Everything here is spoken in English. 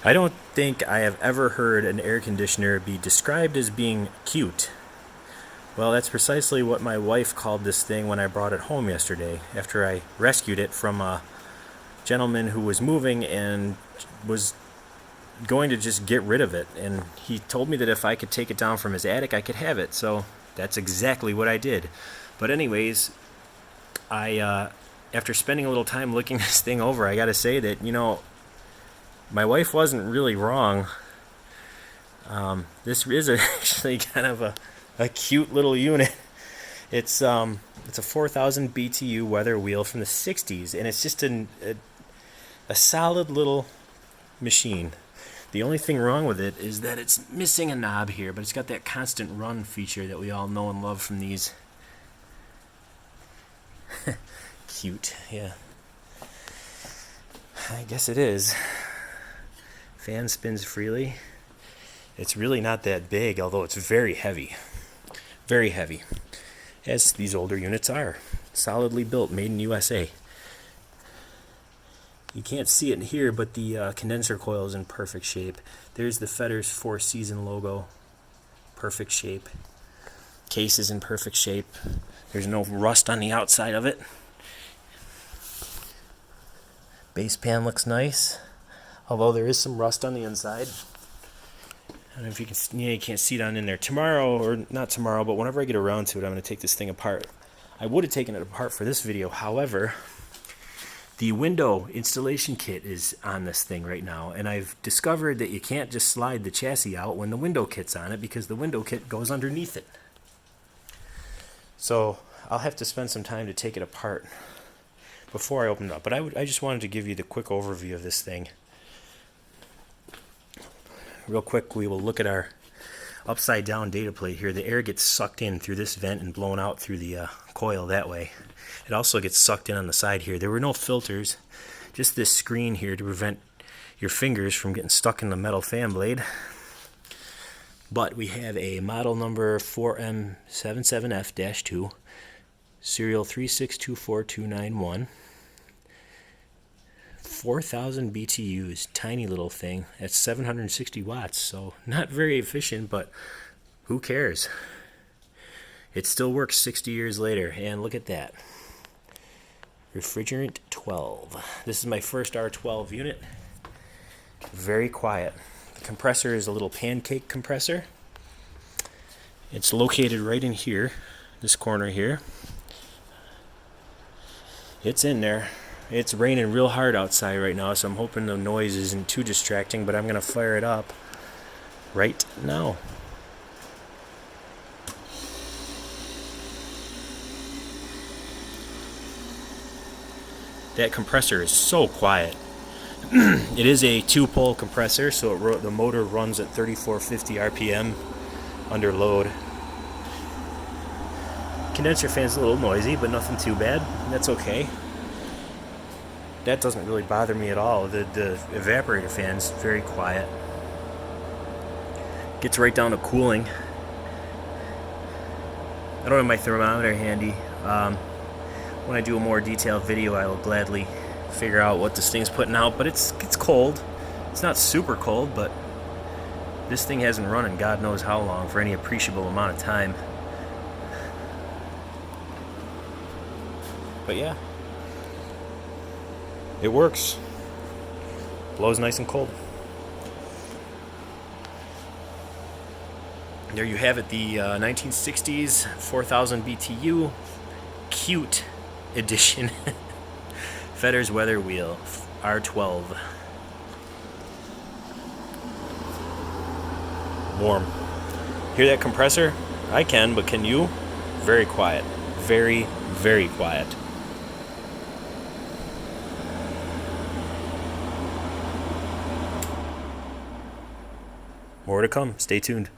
I don't think I have ever heard an air conditioner be described as being cute. Well, that's precisely what my wife called this thing when I brought it home yesterday, after I rescued it from a gentleman who was moving and was going to just get rid of it. And he told me that if I could take it down from his attic, I could have it. So that's exactly what I did. But anyways, I after spending a little time looking this thing over, I got to say that, my wife wasn't really wrong. This is actually kind of a cute little unit. It's a 4,000 BTU weather wheel from the 60s, and it's just a solid little machine. The only thing wrong with it is that it's missing a knob here, but it's got that constant run feature that we all know and love from these. Cute, yeah. I guess it is. Fan spins freely. It's really not that big, although it's very heavy. Very heavy. As these older units are. Solidly built, made in USA. You can't see it in here, but the condenser coil is in perfect shape. There's the Fetters Four Season logo. Perfect shape. Case is in perfect shape. There's no rust on the outside of it. Base pan looks nice, although there is some rust on the inside. I don't know if you can, you can't see down in there. Tomorrow, or not tomorrow, but whenever I get around to it, I'm going to take this thing apart. I would have taken it apart for this video. However, the window installation kit is on this thing right now, and I've discovered that you can't just slide the chassis out when the window kit's on it, because the window kit goes underneath it. So I'll have to spend some time to take it apart before I open it up. But I just wanted to give you the quick overview of this thing. Real quick, we will look at our upside down data plate here. The air gets sucked in through this vent and blown out through the coil that way. It also gets sucked in on the side here. There were no filters, just this screen here to prevent your fingers from getting stuck in the metal fan blade. But we have a model number 4M77F-2, serial 3624291. 4,000 BTUs, tiny little thing. That's 760 watts, so not very efficient, but who cares? It still works 60 years later, and look at that. Refrigerant 12. This is my first R12 unit. Very quiet. The compressor is a little pancake compressor. It's located right in here, this corner here. It's in there. It's raining real hard outside right now, so I'm hoping the noise isn't too distracting, but I'm going to fire it up right now. That compressor is so quiet. It is a 2-pole compressor, so the motor runs at 3450 RPM under load. Condenser fan's a little noisy, but nothing too bad. That's okay. That doesn't really bother me at all. The evaporator fan's very quiet. Gets right down to cooling. I don't have my thermometer handy. When I do a more detailed video, I will gladly figure out what this thing's putting out, but it's cold. It's not super cold, but this thing hasn't run in God knows how long for any appreciable amount of time. But yeah, it works. Blows nice and cold. There you have it, the 1960s 4,000 BTU cute edition Fetters weather wheel R12. Warm. Hear that compressor? I can, but can you? Very quiet. Very, very quiet. More to come. Stay tuned.